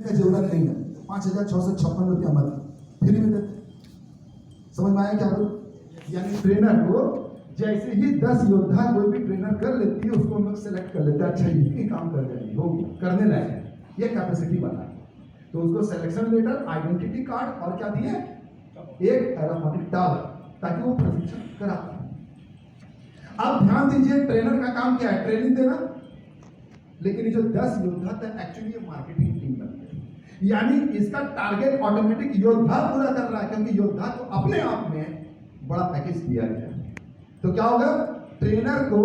का जरूरत नहीं है, 5,656 मत फ्री में देते। समझ में आया क्या बोल? यानी ट्रेनर को जैसे ही 10 योद्धा कोई भी ट्रेनर कर लेती है, उसको हम लोग सेलेक्ट कर लेते हैं, अच्छा ये काम कर जाएगी, हो करने लायक है, ये कैपेसिटी बना, तो उसको सिलेक्शन लेटर, आइडेंटिटी कार्ड और क्या दिए, एक एरोफोनिक टावर, ताकि वो प्रशिक्षण करा पाए। अब ध्यान दीजिए, ट्रेनर का काम क्या है? ट्रेनिंग देना। लेकिन ये जो 10 योद्धा थे, एक्चुअली ये मार्केटिंग टीम बनती है, यानी इसका टारगेट ऑटोमेटिक योद्धा पूरा कर रहा है, क्योंकि योद्धा को अपने आप में बड़ा पैकेज दिया गया है। तो क्या होगा? ट्रेनर को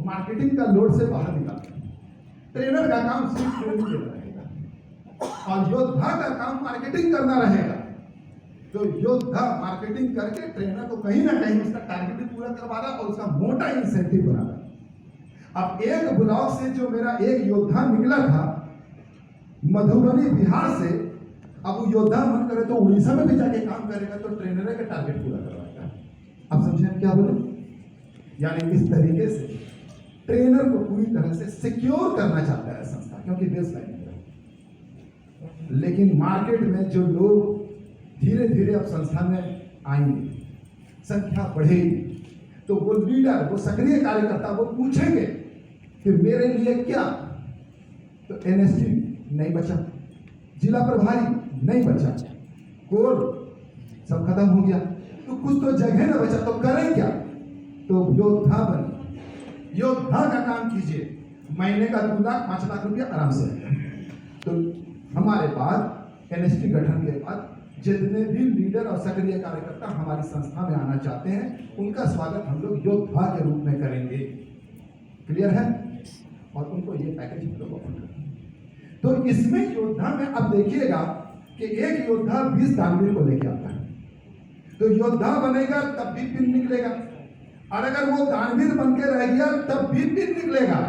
मार्केटिंग का लोड से बाहर निकालना। ट्रेनर का काम सिर्फ ट्रेनिंग देना रहेगा और योद्धा का काम मार्केटिंग करना रहेगा। तो योद्धा मार्केटिंग करके ट्रेनर को कहीं ना कहीं उसका टारगेट भी पूरा करवा रहा और उसका मोटा इंसेंटिव बना रहा। अब एक ब्लॉक से जो मेरा एक योद्धा निकला था मधुबनी बिहार से, अब वो योद्धा मन करे तो उड़ीसा में भी जाके काम करेगा, तो ट्रेनर का टारगेट पूरा करवाएगा। अब समझे हम क्या बोले? यानी इस तरीके से ट्रेनर को पूरी तरह से सिक्योर करना चाहता है संस्था, क्योंकि बेस लाइन है। लेकिन मार्केट में जो लोग धीरे धीरे अब संस्था में आएंगे, संख्या बढ़ेगी, तो वो लीडर, वो सक्रिय कार्यकर्ता, वो पूछेंगे कि मेरे लिए क्या? तो एनएसटी नहीं बचा, जिला प्रभारी नहीं बचा, कोर सब खत्म हो गया, तो कुछ तो जगह ना बचा, तो करें क्या? तो योद्धा बने, योद्धा का काम कीजिए, महीने का 2 लाख 5 लाख रुपया आराम से। तो हमारे पास एनएसटी गठन के बाद जितने भी लीडर और सक्रिय कार्यकर्ता हमारी संस्था में आना चाहते हैं, उनका स्वागत हम लोग योद्धा के रूप में करेंगे। क्लियर है? और उनको ये पैकेज हम लोग ऑफर करेंगे। तो इसमें योद्धा में अब देखिएगा कि एक योद्धा 20 दानवीर को लेके आता है, तो योद्धा बनेगा तब भी पिन निकलेगा, और अगर वो दानवीर बन के रह गया तब भी पिन निकलेगा।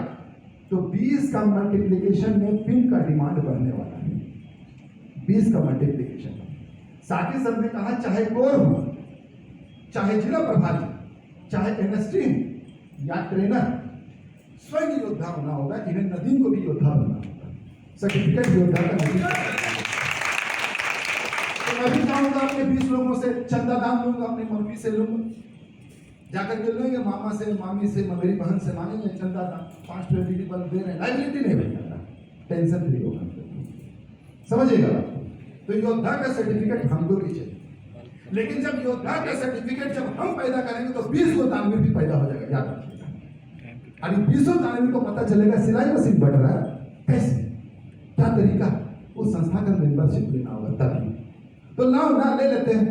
तो 20 का मल्टीप्लीकेशन में पिन का डिमांड बढ़ने वाला है, 20 का मल्टीप्लीकेशन। साथ ही सब ने कहा चाहे कोर हो, चाहे जिला प्रभारी, चाहे एनएसटी या ट्रेनर, स्वयं योद्धा होना होगा। इवन नदीम को भी योद्धा बनना होगा, सर्टिफिकेट योद्धा का नहीं। तो मैं भी चाहूंगा अपने 20 लोगों से चंदा दान लूंगा, अपनी मम्मी से लूंगा, जाकर के लेंगे, मामा से, मामी से, मेरी बहन से मांगेंगे चंदा दान, 5 एलईडी बल्ब दे रहे हैं, लाइबिलिटी नहीं बनेगा, टेंशन फ्री होगा। समझिएगा? तो योद्धा का सर्टिफिकेट हमको भी चाहिए। लेकिन जब योद्धा का सर्टिफिकेट जब हम पैदा करेंगे तो 20 को दानवीर भी पैदा हो जाएगा। याद रखिएगा, अभी 20 दानवीर को पता चलेगा सिलाई मशीन बढ़ रहा है, कैसे, क्या तरीका, उस संस्था का मेंबरशिप लेना होगा तभी। तो लाओ ना ले लेते हैं,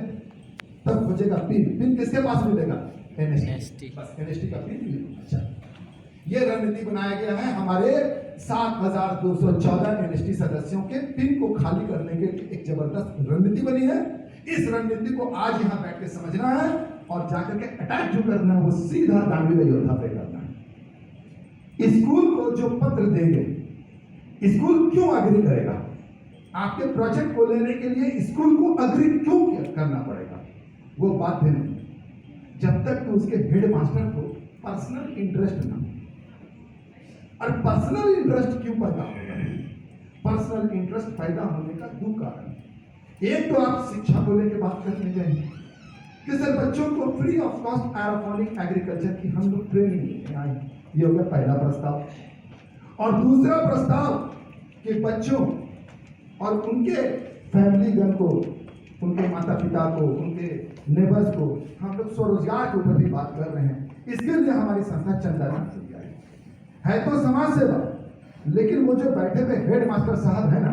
तब खोजेगा पिन। पिन किसके पास मिलेगा? एनएसटी। बस एनएसटी का पिन मिलेगा। अच्छा, ये रणनीति बनाया गया है हमारे 7,214 एनएसटी सदस्यों के पिन को खाली करने के लिए। एक जबरदस्त रणनीति बनी है। इस रणनीति को आज यहाँ बैठ के समझना है और जाकर के अटैक जो करना है वो सीधा दानवीर योद्धा पे करना है। स्कूल को जो पत्र देंगे, स्कूल क्यों अग्री करेगा? आपके प्रोजेक्ट को लेने के लिए स्कूल को अग्री क्यों करना पड़ेगा? वो बाध्य नहीं, जब तक तो उसके हेड मास्टर को पर्सनल इंटरेस्ट ना। और पर्सनल इंटरेस्ट क्यों पैदा होगा? पर्सनल इंटरेस्ट पैदा होने का 2 कारण। एक तो आप शिक्षा को लेकर बात करने जाएंगे कि सर बच्चों को free of cost aeroponic agriculture की हम लोग ट्रेनिंग देते हैं, ये हो गया पहला प्रस्ताव। और दूसरा प्रस्ताव कि बच्चों और उनके फैमिली गण को, उनके माता पिता को, उनके नेबर्स को हम लोग स्वरोजगार के ऊपर भी बात कर रहे हैं। इसके लिए हमारी संस्था चंदादान है तो समाज सेवा, लेकिन वो जो बैठे हुए हेड मास्टर साहब है ना,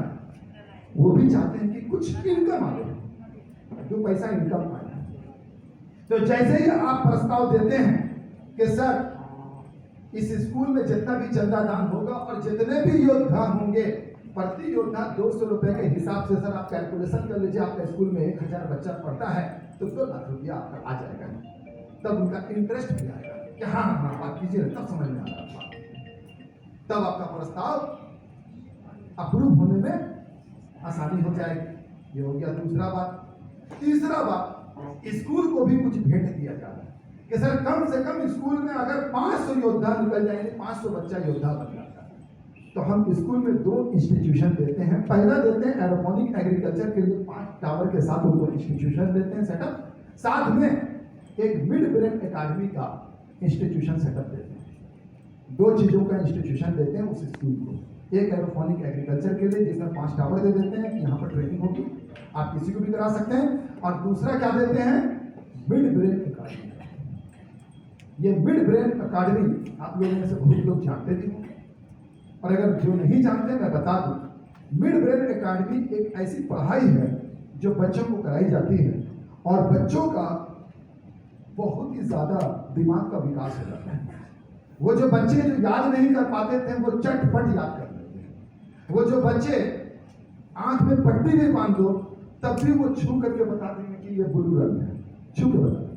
वो भी चाहते हैं कि कुछ इनकम आए, 2 पैसा इनकम आए। तो जैसे ही आप प्रस्ताव देते हैं कि सर इस स्कूल में जितना भी चंदा दान होगा और जितने भी योद्धा होंगे, प्रति योद्धा 200 रुपए के हिसाब से सर आप कैलकुलेशन कर लीजिए, आपका स्कूल में 1000 बच्चा पढ़ता है तो 2 लाख रुपया आपका आ जाएगा। तब उनका इंटरेस्ट भी आएगा कि हाँ हाँ बात कीजिए, तब समझ में आ रहा है, तब आपका प्रस्ताव अप्रूव होने में आसानी हो जाएगी। ये हो गया दूसरा बात। तीसरा बात, स्कूल को भी कुछ भेंट दिया जा रहा है कि सर कम से कम स्कूल में अगर 500 योद्धा निकल जाएंगे, 500 बच्चा योद्धा बन जाता है, तो हम स्कूल में 2 इंस्टीट्यूशन देते हैं। पहला देते हैं एरोपोनिक एग्रीकल्चर के लिए 5 टावर के साथ उनको इंस्टीट्यूशन देते हैं सेटअप, साथ में एक मिड ब्रेन एकेडमी का इंस्टीट्यूशन सेटअप देते हैं। 2 चीजों का इंस्टीट्यूशन देते हैं उस स्कूल को। एक एरोपोनिक एग्रीकल्चर के लिए जिसमें 5 टावर दे देते हैं कि यहाँ पर ट्रेनिंग होगी, आप किसी को भी करा सकते हैं। और दूसरा क्या देते हैं, मिड ब्रेन एकेडमी। ये मिड ब्रेन एकेडमी आप लोगों में से बहुत लोग जानते भी होंगे, और अगर जो नहीं जानते मैं बता दूं, मिड ब्रेन एकेडमी एक ऐसी पढ़ाई है जो बच्चों को कराई जाती है और बच्चों का बहुत ही ज्यादा दिमाग का विकास हो जाता है। वो जो बच्चे जो याद नहीं कर पाते थे वो चटपट याद कर लेते हैं। वो जो बच्चे आंख में पट्टी भी बांध दो तब भी वो छू करके बता देंगे कि ये ब्लू रंग है, छू के बता देंगे।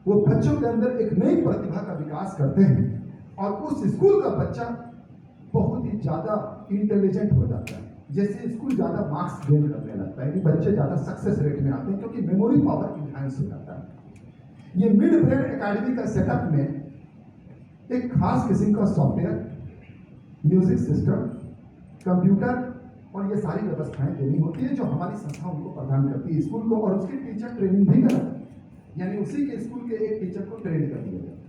वो बच्चों के अंदर एक नई प्रतिभा का विकास करते हैं और उस स्कूल का बच्चा बहुत ही ज्यादा इंटेलिजेंट हो जाता है। जैसे स्कूल ज्यादा मार्क्स गेन करने लगता है कि बच्चे ज्यादा सक्सेस रेट में आते हैं क्योंकि मेमोरी पावर इनहांस हो जाता है। ये मिड ब्रेन एकेडमी का सेटअप में एक खास किस्म का सॉफ्टवेयर, म्यूजिक सिस्टम, कंप्यूटर और ये सारी व्यवस्थाएं देनी होती है जो हमारी संस्था उनको प्रदान करती है स्कूल को, और उसकी टीचर ट्रेनिंग भी कराती है, यानी उसी के स्कूल के एक टीचर को ट्रेन कर दिया जाता है।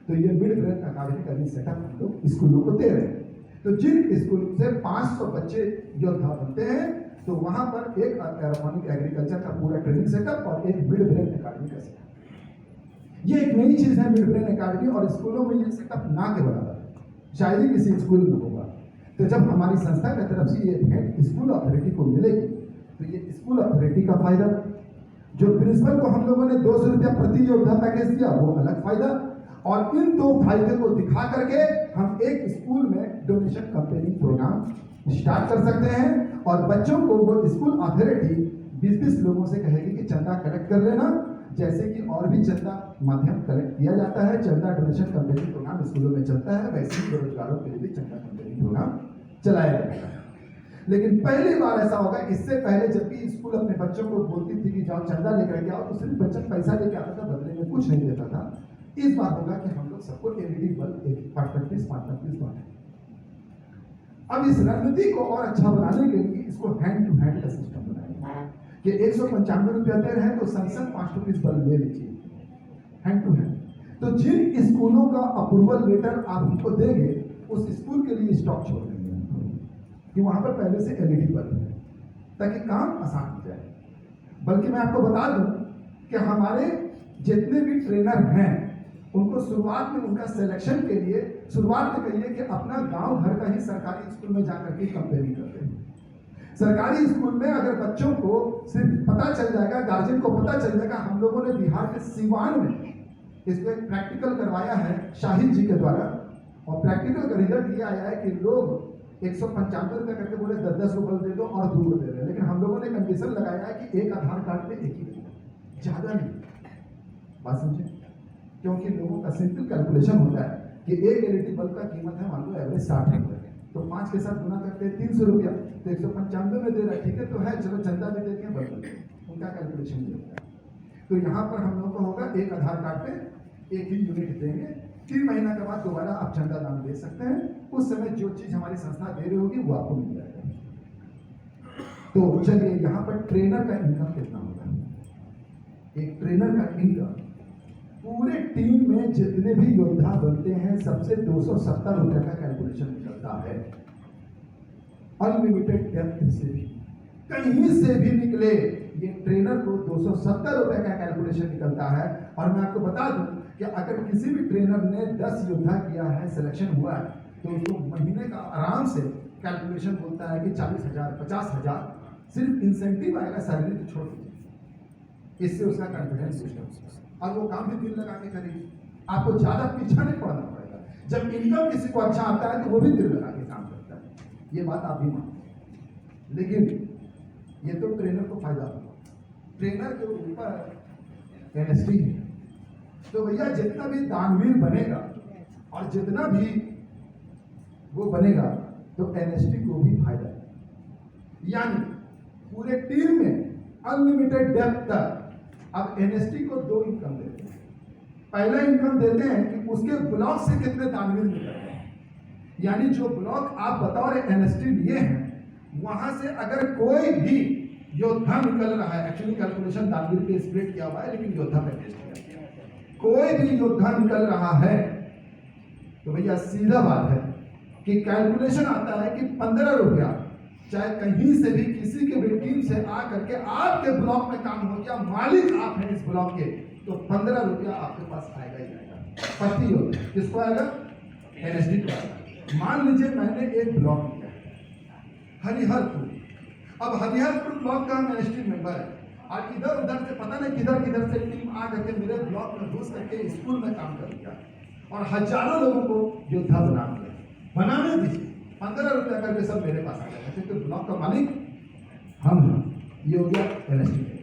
तो ये मिड ब्रेन एकेडमी का भी सेटअप हम लोग स्कूलों को दे रहे हैं। तो जिन स्कूल से 500 बच्चे योद्धा बनते हैं तो वहां पर एक एरोपोनिक एग्रीकल्चर का पूरा ट्रेनिंग सेटअप और एक मिड ब्रेन एकेडमी का सेटअप। ये एक नई चीज है मिड ब्रेन एकेडमी, और स्कूलों में ये सेटअप ना के बराबर है, शायद ही किसी स्कूल में होगा। तो जब हमारी संस्था की तरफ से ये भेंट स्कूल अथॉरिटी को मिलेगी तो ये स्कूल अथॉरिटी का फायदा, जो प्रिंसिपल को हम लोगों ने 200 रुपया प्रति योद्धा पैकेज दिया वो अलग फायदा, और इन 2 फायदे को दिखा करके हम एक स्कूल में डोनेशन कैंपेनिंग प्रोग्राम स्टार्ट कर सकते हैं और बच्चों को वो स्कूल अथॉरिटी 20-20 लोगों से कहेगी कि चंदा कलेक्ट कर लेना, जैसे कि और भी चंदा माध्यम कलेक्ट किया जाता है। चंदा डोनेशन कैंपेनिंग प्रोग्राम स्कूलों में चलता है, वैसे ही बेरोजगारों के लिए भी चंदा कैंपेनिंग प्रोग्राम चलाया जाता है। लेकिन पहली बार ऐसा होगा, इससे पहले जब भी स्कूल अपने बच्चों को बोलती थी कि जाओ चंदा लेकर के आओ तो सिर्फ बच्चा पैसा लेके आता था, बदले में कुछ नहीं देता था। इस बार होगा कि हम लोग सबको एलईडी बल्ब 5 पीस बांटे। अब इस रणनीति को और अच्छा बनाने के लिए इसको हैंड टू हैंड का सिस्टम बनाएंगे कि 195 रुपया दे रहे हैं तो संसद 5 पीस बल्ब ले लीजिए, हैंड टू हैंड। तो जिन स्कूलों का अप्रूवल लेटर आप उनको देंगे उस स्कूल के लिए स्टॉक छोड़ देंगे कि वहां पर पहले से एलईडी बल्ब है ताकि काम आसान हो जाए। बल्कि मैं आपको बता दूं कि हमारे जितने भी ट्रेनर हैं उनको शुरुआत में उनका सिलेक्शन के लिए शुरुआत में कहिए कि अपना गांव घर का ही सरकारी स्कूल में जाकर के कंपेयरिंग करते हैं। सरकारी स्कूल में अगर बच्चों को सिर्फ पता चल जाएगा, गार्जियन को पता चल जाएगा, हम लोगों ने बिहार के सीवान में इसको एक प्रैक्टिकल करवाया है शाहिद जी के द्वारा, और प्रैक्टिकल का रिजल्ट ये आया है कि लोग 195 रुपये करके बोले 10-10 रुपये दे दो और 2 दे रहे हैं। लेकिन हम लोगों ने कंडीशन लगाया है कि एक आधार कार्ड पे एक ही देगा, ज्यादा नहीं। बात समझे? क्योंकि लोगों का सिंपल कैलकुलेशन होता है कि एक एलईडी बल्ब का कीमत है मान लो एवरेज 60 रुपये, तो 5 के साथ गुना करते हैं 300 रुपया, तो 195 में दे रहा है, ठीक है तो है, चलो चंदा भी देते हैं बल्ब, उनका कैलकुलेशन ये होता है। तो यहाँ पर हम लोग को होगा एक आधार कार्ड पे एक ही यूनिट देंगे, 3 महीना के बाद दोबारा आप चंदा दान दे सकते हैं। उस समय जो चीज हमारी संस्था दे रही होगी वो आपको मिल जाएगा। तो चलिए यहाँ पर ट्रेनर का इनकम कितना होगा। एक ट्रेनर का इनकम पूरे टीम में जितने भी योद्धा बनते हैं सबसे 270 रुपए का कैलकुलेशन निकलता है। अनलिमिटेड डेप्थ से भी कहीं से भी निकले ये ट्रेनर को 270 रुपए का कैलकुलेशन निकलता है। और मैं आपको बता दूं कि अगर किसी भी ट्रेनर ने 10 योद्धा किया है, सिलेक्शन हुआ है, तो उसको महीने का आराम से कैलकुलेशन बोलता है कि 40,000 50,000 सिर्फ इंसेंटिव आएगा, सैलरी तो छोड़ दीजिए। इससे उसका कॉन्फिडेंस सिस्टम और वो काम भी दिल लगा के करेगी, आपको ज्यादा पीछा नहीं पड़ना पड़ेगा। जब इनकम किसी को अच्छा आता है तो वो भी दिल लगा के काम करता है, ये बात आप भी मानते। लेकिन ये तो ट्रेनर को फायदा होगा, ट्रेनर के ऊपर एनएसटी है, तो भैया जितना भी दानवीर बनेगा और जितना भी वो बनेगा तो एनएसटी को भी फायदा है। यानी पूरे टीम में अनलिमिटेड डेप्थ तक अब एनएसटी को 2 इनकम देते हैं। पहला इनकम देते हैं कि उसके ब्लॉक से कितने दानवीर निकल रहे हैं, यानी जो ब्लॉक आप बतौर एनएसटी लिए हैं, वहां से अगर कोई भी योद्धा निकल रहा है, एक्चुअली कैलकुलेशन दानवीर पे स्प्लिट किया हुआ है, लेकिन योद्धा पे टेस्ट किया, कोई भी योद्धा निकल रहा है तो भैया सीधा बात है कि कैलकुलेशन आता है कि 15 रुपया, चाहे कहीं से भी किसी के भी टीम से आ करके आपके ब्लॉक में काम हो गया, मालिक आप हैं इस ब्लॉक के, तो 15 रुपया आपके पास आएगा ही आएगा प्रति योद्धा। किसको आएगा? एनएसडी को आएगा। मान लीजिए मैंने एक ब्लॉक लिया हरिहरपुर, अब हरिहरपुर ब्लॉक का हम एनएसडी मेंबर है और इधर उधर से पता नहीं किधर किधर से टीम आ करके मेरे ब्लॉक में घुस करके स्कूल में काम कर दिया और हजारों लोगों को योद्धा बना दिया। बनाने दीजिए, 15 रुपया करके सब मेरे पास आ गया, तो ब्लॉक का मालिक हम हैं। ये हो गया एनएसडी।